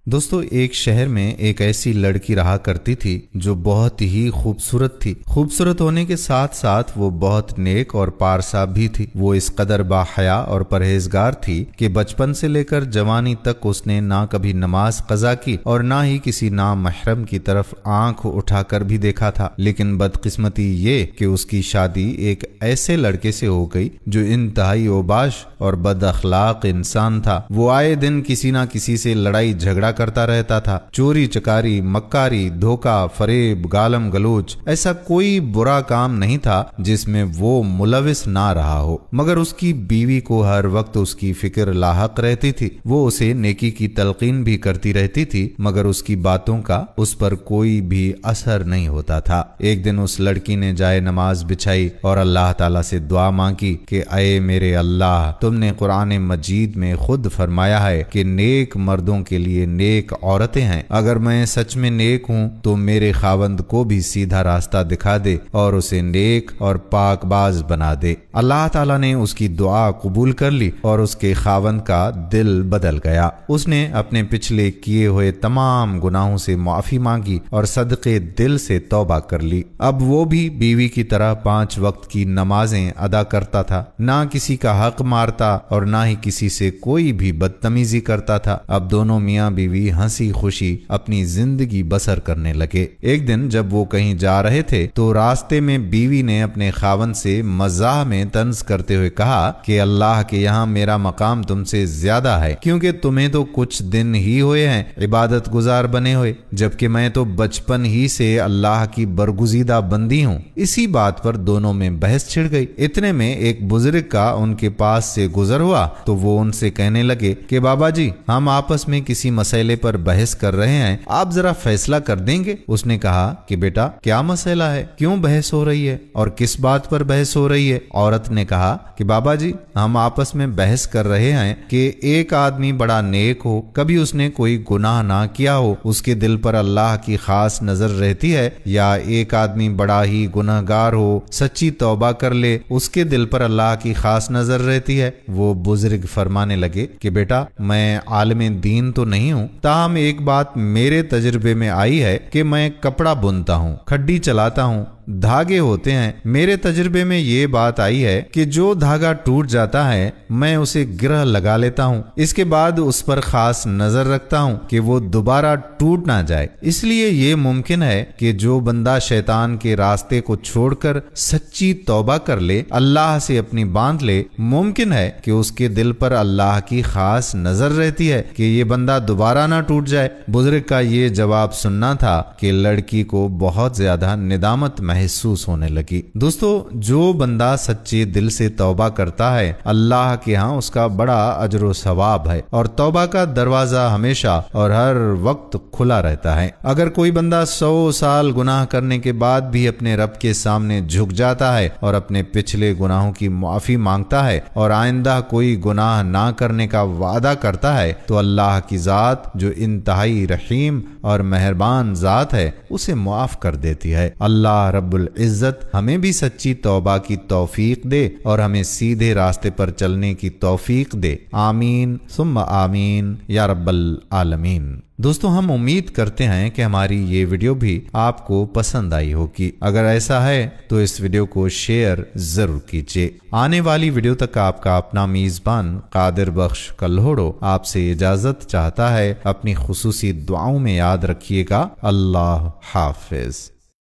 دوستو ایک شہر میں ایک ایسی لڑکی رہا کرتی تھی جو بہت ہی خوبصورت تھی۔ خوبصورت ہونے کے ساتھ ساتھ وہ بہت نیک اور پارسا بھی تھی۔ وہ اس قدر باحیا اور پرہیزگار تھی کہ بچپن سے لے کر جوانی تک اس نے نہ کبھی نماز قضا کی اور نہ ہی کسی نامحرم کی طرف آنکھ اٹھا کر بھی دیکھا تھا۔ لیکن بدقسمتی یہ کہ اس کی شادی ایک ایسے لڑکے سے ہو گئی جو انتہائی اوباش اور بد اخلاق انسان تھا۔ وہ آئے دن کسی نہ کسی سے لڑائی جھگڑا کرتا رہتا تھا۔ چوری چکاری، مکاری، دھوکہ، فریب، گالم گلوچ، ایسا کوئی برا کام نہیں تھا جس میں وہ ملوث نہ رہا ہو، مگر اس کی بیوی کو ہر وقت اس کی فکر لاحق رہتی تھی۔ وہ اسے نیکی کی تلقین بھی کرتی رہتی تھی مگر اس کی باتوں کا اس پر کوئی بھی اثر نہیں ہوتا تھا۔ ایک دن اس لڑکی نے جائے نماز بچھائی اور اللہ تعالیٰ سے دعا مانگی کہ اے میرے اللہ، تم نے قرآن مجید میں خود فرمایا ہے کہ نیک مردوں کے لیے نیک عورتیں ہیں۔ اگر میں سچ میں نیک ہوں تو میرے خاوند کو بھی سیدھا راستہ دکھا دے اور اسے نیک اور پاک باز بنا دے۔ اللہ تعالیٰ نے اس کی دعا قبول کر لی اور اس کے خاوند کا دل بدل گیا۔ اس نے اپنے پچھلے کیے ہوئے تمام گناہوں سے معافی مانگی اور صدقے دل سے توبہ کر لی۔ اب وہ بھی بیوی کی طرح 5 وقت کی نمازیں ادا کرتا تھا، نہ کسی کا حق مارتا اور نہ ہی کسی سے کوئی بھی بدتمیزی کرتا تھا۔ اب دونوں میاں بیوی ہنسی خوشی اپنی زندگی بسر کرنے لگے۔ ایک دن جب وہ کہیں جا رہے تھے تو راستے میں بیوی نے اپنے خاوند سے مزاح میں طنز کرتے ہوئے کہا کہ اللہ کے یہاں میرا مقام تم سے زیادہ ہے، کیونکہ تمہیں تو کچھ دن ہی ہوئے ہیں عبادت گزار بنے ہوئے، جبکہ میں تو بچپن ہی سے اللہ کی برگزیدہ بندی ہوں۔ اسی بات پر دونوں میں بحث چھڑ گئی۔ اتنے میں ایک بزرگ کا ان کے پاس سے گزر ہوا تو وہ ان سے کہنے لگے کہ بابا جی، ہم آپس میں کسی مسئلے پر بحث کر رہے ہیں، آپ ذرا فیصلہ کر دیں گے؟ اس نے کہا کہ بیٹا کیا مسئلہ ہے، کیوں بحث ہو رہی ہے اور کس بات پر بحث ہو رہی ہے؟ عورت نے کہا کہ بابا جی، ہم آپس میں بحث کر رہے ہیں کہ ایک آدمی بڑا نیک ہو، کبھی اس نے کوئی گناہ نہ کیا ہو، اس کے دل پر اللہ کی خاص نظر رہتی ہے، یا ایک آدمی بڑا ہی گنہگار ہو، سچی توبہ کر لے، اس کے دل پر اللہ کی خاص نظر رہتی ہے۔ وہ بزرگ فرمانے لگے کہ بیٹا میں عالم دین تو نہیں ہوں، تاہم ایک بات میرے تجربے میں آئی ہے کہ میں کپڑا بنتا ہوں، کھڈی چلاتا ہوں، دھاگے ہوتے ہیں۔ میرے تجربے میں یہ بات آئی ہے کہ جو دھاگا ٹوٹ جاتا ہے میں اسے گرہ لگا لیتا ہوں، اس کے بعد اس پر خاص نظر رکھتا ہوں کہ وہ دوبارہ ٹوٹ نہ جائے۔ اس لیے یہ ممکن ہے کہ جو بندہ شیطان کے راستے کو چھوڑ کر سچی توبہ کر لے، اللہ سے اپنی باندھ لے، ممکن ہے کہ اس کے دل پر اللہ کی خاص نظر رہتی ہے کہ یہ بندہ دوبارہ نہ ٹوٹ جائے۔ بزرگ کا یہ جواب سننا تھا کہ لڑکی کو بہت زیادہ ندامت محسوس ہونے لگی۔ دوستو، جو بندہ سچے دل سے توبہ کرتا ہے اللہ کے ہاں اس کا بڑا اجر و ثواب ہے، اور توبہ کا دروازہ ہمیشہ اور ہر وقت کھلا رہتا ہے۔ اگر کوئی بندہ 100 سال گناہ کرنے کے بعد بھی اپنے رب کے سامنے جھک جاتا ہے اور اپنے پچھلے گناہوں کی معافی مانگتا ہے اور آئندہ کوئی گناہ نہ کرنے کا وعدہ کرتا ہے تو اللہ کی ذات جو انتہائی رحیم اور مہربان ذات ہے اسے معاف کر دیتی ہے۔ اللہ رب العزت ہمیں بھی سچی توبہ کی توفیق دے اور ہمیں سیدھے راستے پر چلنے کی توفیق دے۔ آمین ثم آمین یا رب العالمین۔ دوستو، ہم امید کرتے ہیں کہ ہماری یہ ویڈیو بھی آپ کو پسند آئی ہوگی۔ اگر ایسا ہے تو اس ویڈیو کو شیئر ضرور کیجیے۔ آنے والی ویڈیو تک آپ کا اپنا میزبان قادر بخش کلہوڑو آپ سے اجازت چاہتا ہے۔ اپنی خصوصی دعاؤں میں یاد رکھیے گا۔ اللہ حافظ۔